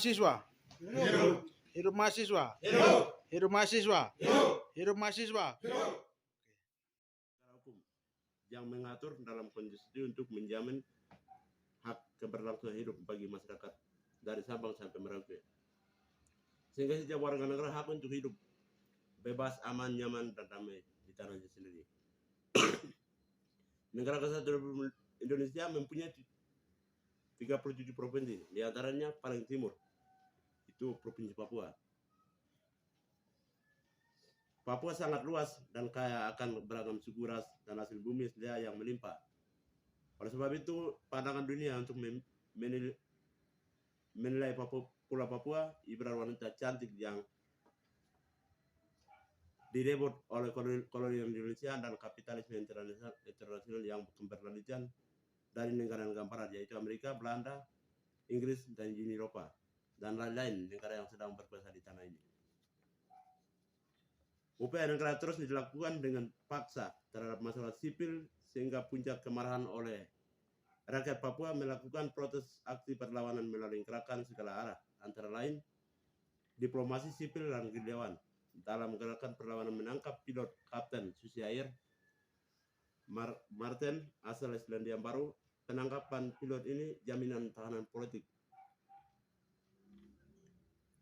mahasiswa. Hidup. Hidup mahasiswa. Hidup. Hidup mahasiswa. Hidup. Hidup mahasiswa. Hidup. Hukum yang mengatur dalam konstitusi untuk menjamin hak keberlangsungan hidup bagi masyarakat dari Sabang sampai Merauke. Sehingga setiap warga negara hak untuk hidup bebas, aman, nyaman, dan damai di tanahnya sendiri. Negara Kesatuan Indonesia mempunyai 37 provinsi, di antaranya paling timur itu Provinsi Papua. Papua sangat luas dan kaya akan beragam suku ras dan hasil bumi sedia yang melimpah. Oleh sebab itu, pandangan dunia untuk menilai Pulau Papua ibarat wanita cantik yang direbut oleh kolonial Indonesia dan kapitalisme internasional yang berlanjutan dari negara-negara barat, yaitu Amerika, Belanda, Inggris, dan Uni Eropa, dan lain-lain negara yang sedang berkuasa di tanah ini. Upaya negara terus dilakukan dengan paksa terhadap masalah sipil sehingga puncak kemarahan oleh rakyat Papua melakukan protes aksi perlawanan melalui gerakan segala arah, antara lain diplomasi sipil dan gerilyawan. Dalam gerakan perlawanan menangkap pilot Kapten Susi Air Martin asal Selandia Baru. Penangkapan pilot ini jaminan tahanan politik.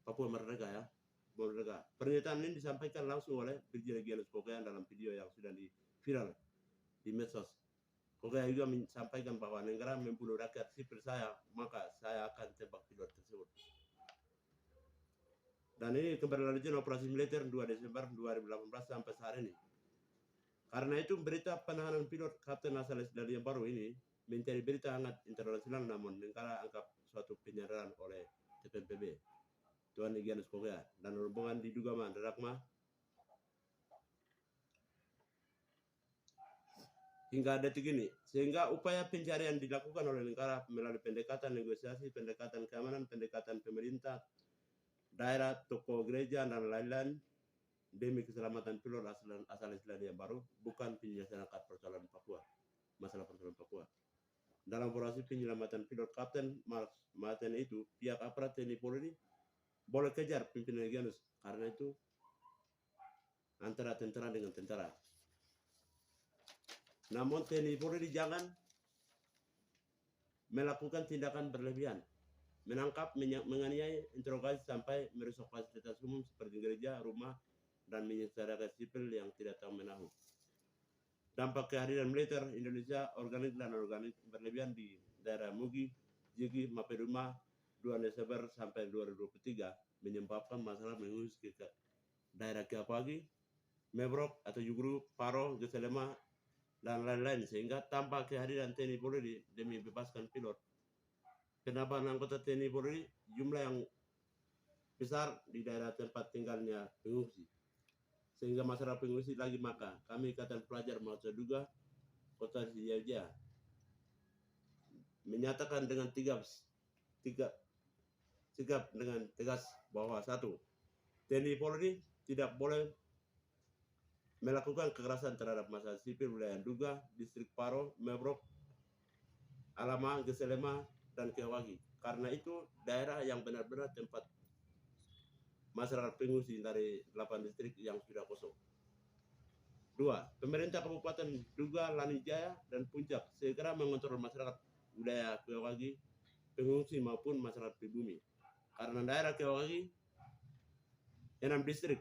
Papua merdeka ya, merdeka. Pernyataan ini disampaikan langsung oleh Brigjen Egyanus Kokoya dalam video yang sudah viral di medsos. Kokoya juga menyampaikan bahwa negara membunuh rakyat sipil saya, maka saya akan tembak pilot tersebut. Dan ini keberlanjutan operasi militer 2 Desember 2018 sampai saat ini. Karena itu berita penahanan pilot Kapten asal Selandia Baru ini menjadi berita hangat internasional, namun negara anggap suatu penyandaran oleh TPNPB, Tuan Egyanus Kokoya, dan rombongan diduga manderakma hingga detik ini. Sehingga upaya pencarian dilakukan oleh negara melalui pendekatan negosiasi, pendekatan keamanan, pendekatan pemerintah daerah, tokoh gereja, dan lain-lain demi keselamatan pilot asal Selandia Baru, bukan penyelesaian persoalan Papua, masalah persoalan Papua. Dalam operasi penyelamatan pilot Kapten Martin itu, pihak aparat TNI Polri boleh kejar pimpinan Egyanus, karena itu antara tentara dengan tentara. Namun TNI Polri jangan melakukan tindakan berlebihan, menangkap, menganiaya, interogasi sampai merusak fasilitas umum seperti gereja, rumah, dan menyiksa rakyat sipil yang tidak tahu menahu. Dampak kehadiran militer Indonesia organik dan organik berlebihan di daerah Mugi, Jigi, Mapeduma 2 Desember sampai 2023 menyebabkan masalah mengungsi ke daerah Kiapagi, Mebrok atau Yugru, Paro, Geselema, dan lain-lain, sehingga tanpa kehadiran TNI Polri demi bebaskan pilot, penambahan anggota TNI Polri jumlah yang besar di daerah tempat tinggalnya pengungsi, sehingga masyarakat pengungsi lagi, maka kami Ikatan Pelajar Mahasiswa Duga Kota Sidoarjo menyatakan dengan sikap dengan tegas bahwa 1. TNI Polri tidak boleh melakukan kekerasan terhadap masyarakat sipil wilayah Duga, distrik Paro, Mebrok, Alama, Geselema, dan Kiawagi. Karena itu daerah yang benar-benar tempat masyarakat pengungsi dari 8 distrik yang sudah kosong. 2. Pemerintah Kabupaten Duga, Lanijaya, dan Puncak segera mengontrol masyarakat wilayah Kiawagi, pengungsi maupun masyarakat pribumi. Karena daerah Kiawagi 6 distrik,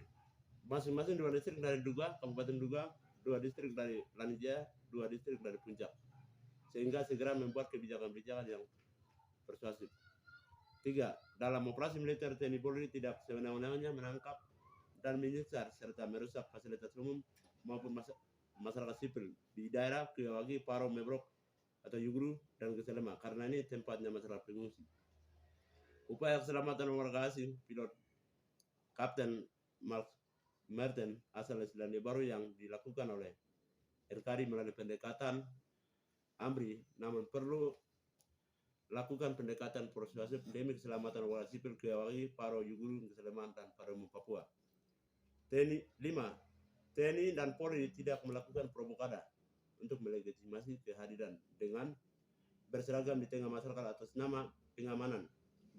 masing-masing 2 distrik dari Duga, Kabupaten Duga, 2 distrik dari Lanijaya, 2 distrik dari Puncak. Sehingga segera membuat kebijakan-kebijakan yang persuasif. 3. Dalam operasi militer TNI Polri tidak sewenang-wenangnya menangkap dan menyiksa serta merusak fasilitas umum maupun masyarakat sipil di daerah Kiawagi, Paro, Mebrok atau Yugru dan Geselema, karena ini tempatnya masyarakat pengungsi. Upaya keselamatan warga asing pilot Kapten Martin asal Selandia Baru yang dilakukan oleh RKRI melalui pendekatan AMRI, namun perlu lakukan pendekatan persuasif demi keselamatan warga sipil Kiawagi, Paro, Yugru, Geselema, dan pada umum Papua. 5. TNI dan Polri tidak melakukan propaganda untuk melegitimasi kehadiran dengan berseragam di tengah masyarakat atas nama pengamanan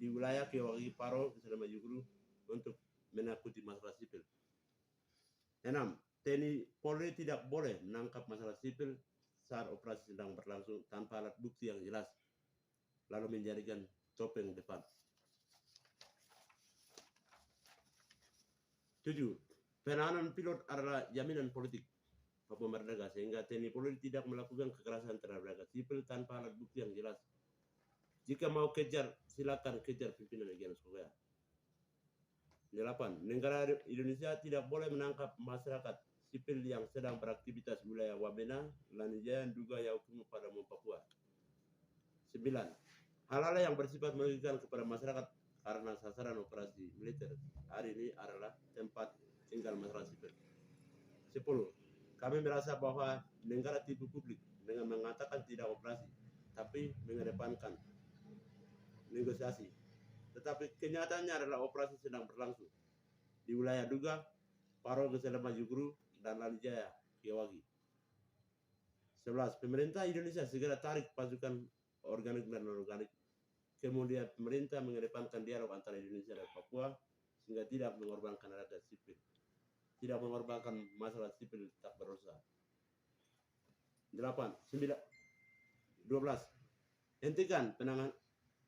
di wilayah Kewawi Paro selama Yuguru untuk menakuti masalah sipil. 6. TNI Polri tidak boleh menangkap masalah sipil saat operasi sedang berlangsung tanpa alat bukti yang jelas, lalu menjadikan topeng depan. 7. Penahanan pilot adalah jaminan politik Papua Merdeka, sehingga TNI Polri tidak melakukan kekerasan terhadap rakyat sipil tanpa alat bukti yang jelas. Jika mau kejar, silakan kejar pimpinan Egyanus Korea. 8. Negara Indonesia tidak boleh menangkap masyarakat sipil yang sedang beraktivitas wilayah Wamena, Lanijaya, Duga, Yakumo pada Papua. 9. Hal-hal yang bersifat merugikan kepada masyarakat karena sasaran operasi militer hari ini adalah tempat tinggal masyarakat sipil. 10. Kami merasa bahwa negara tipu publik dengan mengatakan tidak operasi, tapi mengedepankan negosiasi. Tetapi kenyataannya adalah operasi sedang berlangsung di wilayah Duga, Paro, Keselama, Yuguru, dan Lanijaya, Kiawagi. 11. Pemerintah Indonesia segera tarik pasukan organik dan non-organik. Kemudian pemerintah mengedepankan dialog antara Indonesia dan Papua sehingga tidak mengorbankan rakyat sipil, tidak mengorbankan masalah sipil tak berdosa. 12. Hentikan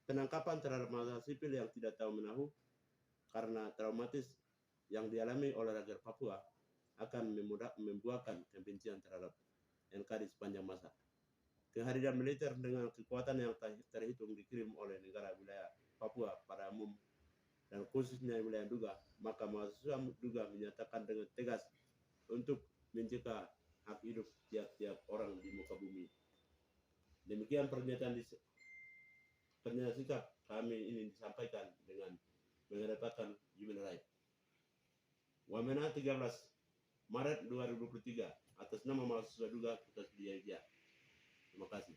penangkapan terhadap masalah sipil yang tidak tahu menahu karena traumatis yang dialami oleh rakyat Papua akan membuahkan kebencian terhadap NKRI sepanjang masa. Kehadiran militer dengan kekuatan yang terhitung dikirim oleh negara wilayah Papua pada umum dan khususnya wilayah Duga, maka mahasiswa Duga menyatakan dengan tegas untuk mencegah hak hidup tiap-tiap orang di muka bumi. Demikian pernyataan sikap kami ini disampaikan dengan mengedepankan human rights. Wamena 13 Maret 2023 atas nama mahasiswa Duga Kota Sediaja. Terima kasih.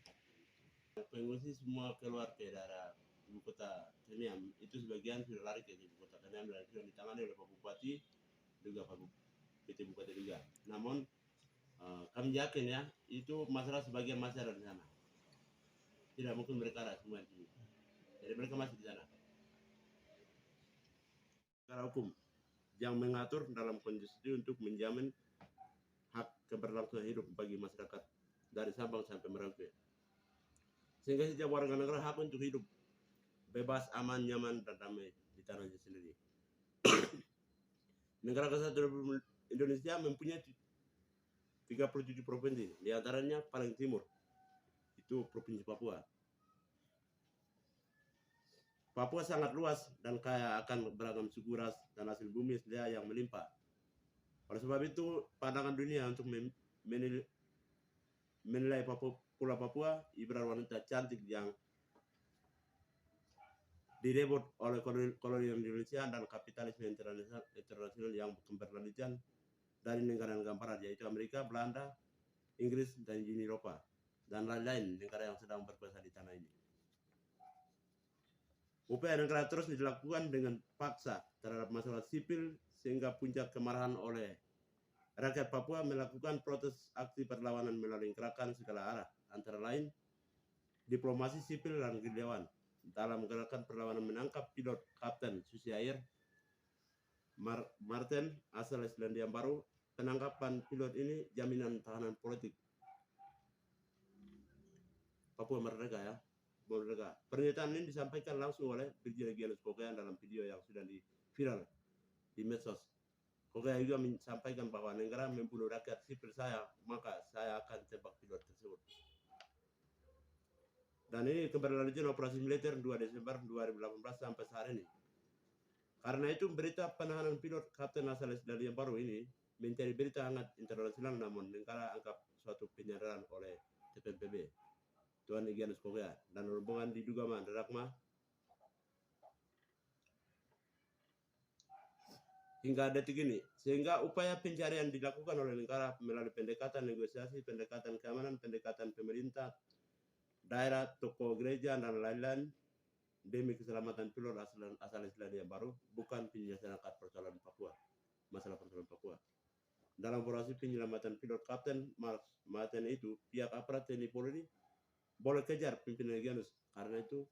Pengungsi semua keluar ke daerah ibu kota Keniam, itu sebagian sudah lari ke ibu kota Keniam dan sudah ditangani oleh Pak Bupati juga Pak PT Bupati juga. Namun kami yakin ya itu masalah sebagian masih ada di sana. Tidak mungkin mereka ada semua di sini. Jadi mereka masih di sana. Negara hukum yang mengatur dalam konstitusi untuk menjamin hak keberlangsungan hidup bagi masyarakat dari Sabang sampai Merauke. Sehingga setiap warga negara hak untuk hidup bebas, aman, nyaman, dan damai di tanahnya sendiri. Negara Kesatuan Indonesia mempunyai 37 provinsi, di antaranya paling timur itu Provinsi Papua. Papua sangat luas dan kaya akan beragam suku ras dan hasil bumi sedia yang melimpah. Oleh sebab itu, pandangan dunia untuk menilai Pulau Papua ibarat wanita cantik yang direbut oleh kolonial Indonesia dan kapitalisme internasional yang berkelanjutan dari negara-negara barat, yaitu Amerika, Belanda, Inggris, dan Uni Eropa, dan lain-lain negara yang sedang berkuasa di tanah ini. Upaya negara terus dilakukan dengan paksa terhadap masalah sipil sehingga puncak kemarahan oleh rakyat Papua melakukan protes aksi perlawanan melalui gerakan segala arah, antara lain diplomasi sipil dan gerilyawan. Dalam gerakan perlawanan menangkap pilot Kapten Susi Air Martin asal Selandia Baru, penangkapan pilot ini jaminan tahanan politik Papua Merdeka ya. Merdeka. Pernyataan ini disampaikan langsung oleh Brigjen Egyanus Korea dalam video yang sudah viral di medsos. Korea juga menyampaikan bahwa negara membunuh rakyat sipil saya, maka saya akan tembak pilot tersebut. Dan ini keberlanjutan operasi militer 2 Desember 2018 sampai saat ini. Karena itu berita penahanan pilot Kapten asal Selandia Baru ini menjadi berita hangat internasional, namun negara anggap suatu penyandaran oleh TPNPB, Tuan Egyanus Korea, dan hubungan diduga Rakma hingga detik ini, sehingga upaya pencarian dilakukan oleh negara melalui pendekatan negosiasi, pendekatan keamanan, pendekatan pemerintah, daerah, toko gereja, dan lain-lain demi keselamatan pilot asal Selandia Baru, bukan penyelesaian persoalan Papua, masalah persoalan Papua. Dalam operasi penyelamatan pilot Kapten Martin itu, pihak aparat TNI Polri boleh kejar pimpinan Egyanus, karena itu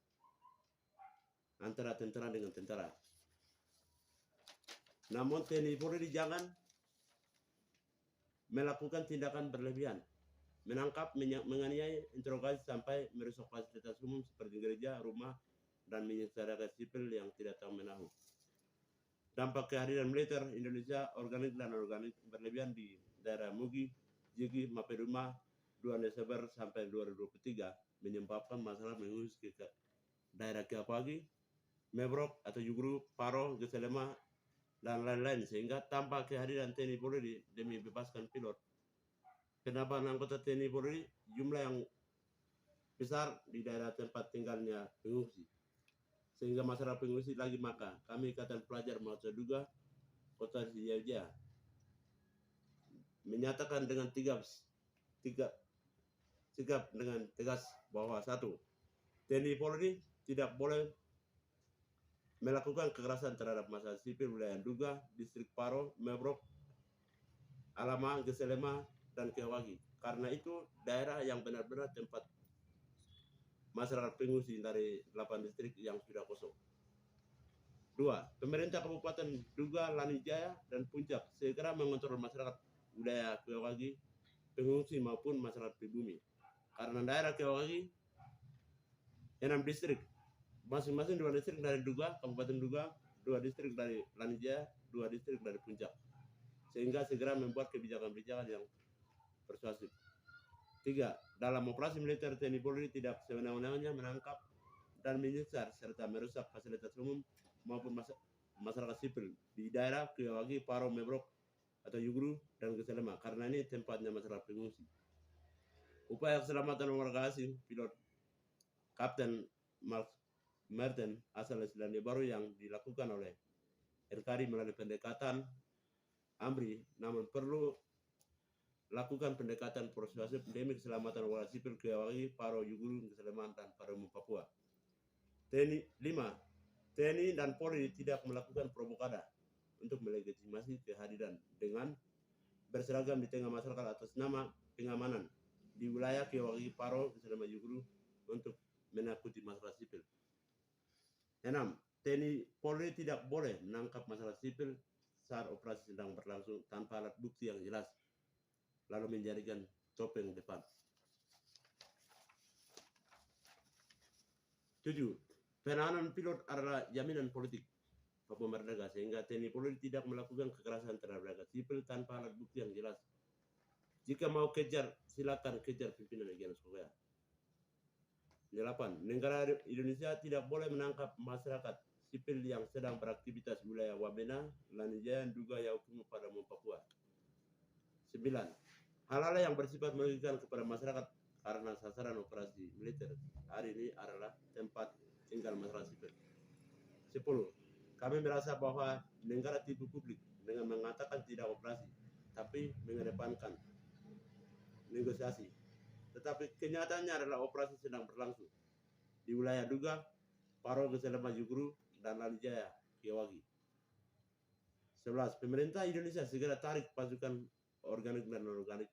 antara tentara dengan tentara. Namun TNI Polri jangan melakukan tindakan berlebihan, menangkap, menganiaya, interogasi sampai merusak fasilitas umum seperti gereja, rumah, dan masyarakat sipil yang tidak tahu menahu. Dampak kehadiran militer Indonesia organik dan organik berlebihan di daerah Mugi, Jigi, Mapeduma 2 Desember sampai 2023 menyebabkan masalah mengungsi ke daerah Kiapagi, Mebrok atau Jugru, Paro, Geselema, dan lain-lain, sehingga tanpa kehadiran TNI Polri demi bebaskan pilot, penambahan anggota TNI Polri jumlah yang besar di daerah tempat tinggalnya pengungsi, sehingga masyarakat pengungsi lagi maka kami Ikatan Pelajar Mahasiswa Duga Kota Sriwijaya menyatakan dengan sikap dengan tegas bahwa satu, TNI Polri tidak boleh melakukan kekerasan terhadap masyarakat sipil wilayah Duga, distrik Paro, Mebrok, Alama, Geselema, dan Kewagi. Karena itu daerah yang benar-benar tempat masyarakat pengungsi dari 8 distrik yang sudah kosong. 2. Pemerintah Kabupaten Duga, Lanijaya, dan Puncak segera mengontrol masyarakat wilayah Kewagi, pengungsi maupun masyarakat pribumi. Karena daerah Kewagi 6 distrik, masing-masing 2 distrik dari Duga, Kabupaten Duga, 2 distrik dari Lanijaya, 2 distrik dari Puncak. Sehingga segera membuat kebijakan-kebijakan yang persuasif. 3. Dalam operasi militer TNI Polri tidak sewenang-wenangnya menangkap dan menyisar serta merusak fasilitas umum maupun masyarakat sipil di daerah Kewagi, Paro, Mebrok, atau Jugru, dan Geselema, karena ini tempatnya masyarakat pengungsi. Upaya keselamatan warga asing pilot Kapten Mark Merten asal Selandia Baru yang dilakukan oleh RKRI melalui pendekatan AMRI, namun perlu lakukan pendekatan persuasif demi keselamatan warga sipil Kewagi, Paro, Jugru, Geselema, dan pada umum Papua. 5. TNI dan Polri tidak melakukan provokada untuk melegitimasi kehadiran dengan berseragam di tengah masyarakat atas nama pengamanan di wilayah Kewagi, Paro, Geselema, Jugru untuk menakuti masyarakat sipil. 6. TNI Polri tidak boleh menangkap masyarakat sipil saat operasi sedang berlangsung tanpa alat bukti yang jelas, lalu menjadikan topeng depan. 7. Penahanan pilot adalah jaminan politik Papua Merdeka, sehingga TNI Polri tidak melakukan kekerasan terhadap rakyat sipil tanpa alat bukti yang jelas. Jika mau kejar, silakan kejar pimpinan Egyanus Korea. 8. Negara Indonesia tidak boleh menangkap masyarakat sipil yang sedang beraktivitas wilayah Wamena, Lanijaya, Duga, Yaukimo, pada umum Papua. 9. Hal-hal yang bersifat merugikan kepada masyarakat karena sasaran operasi militer hari ini adalah tempat tinggal masyarakat sipil. 10. Kami merasa bahwa negara tipu publik dengan mengatakan tidak operasi, tapi mengedepankan negosiasi. Tetapi kenyataannya adalah operasi sedang berlangsung di wilayah Duga, Paro, Geselema, Jugru, dan Lanijaya, Kewagi. 11. Pemerintah Indonesia segera tarik pasukan organik dan non-organik.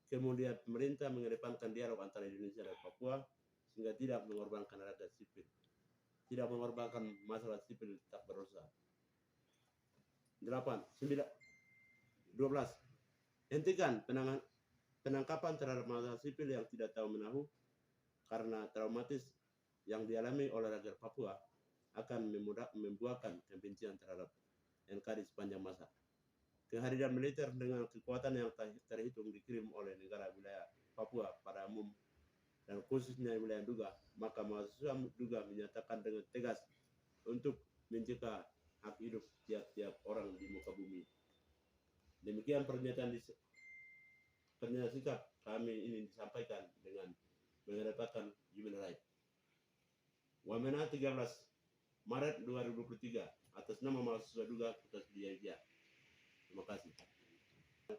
Kemudian pemerintah mengedepankan dialog antara Indonesia dan Papua sehingga tidak mengorbankan rakyat sipil, tidak mengorbankan masyarakat sipil tak berdosa. 12. Hentikan penangkapan terhadap masyarakat sipil yang tidak tahu menahu karena traumatis yang dialami oleh rakyat Papua akan membuahkan kebencian terhadap NKRI sepanjang masa. Kehadiran militer dengan kekuatan yang terhitung dikirim oleh negara wilayah Papua pada umum dan khususnya wilayah Duga, maka mahasiswa Duga menyatakan dengan tegas untuk mencegah hak hidup tiap-tiap orang di muka bumi. Demikian pernyataan sikap kami ini disampaikan dengan mengedepankan human rights. Wamena 13 Maret 2023 atas nama mahasiswa Duga Kota Sriwijaya. Terima kasih.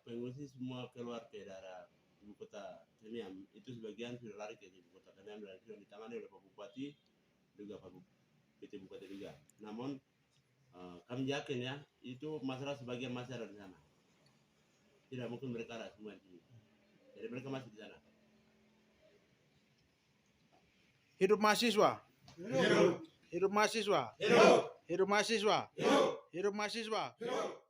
Pengungsi semua keluar ke daerah ibu kota Semiam, itu sebagian sudah lari ke ibu kota Semiam dan sudah ditangani oleh Pak Bupati juga Pak PT Bupati Duga. Namun kami yakin ya, itu masalah sebagian masih ada di sana. Tidak mungkin mereka ada semua di sini. Jadi mereka masih di sana. Hidup mahasiswa. Hidup. Hidup mahasiswa. Hidup! Hidup mahasiswa. Hidup! Hidup mahasiswa. Hidup!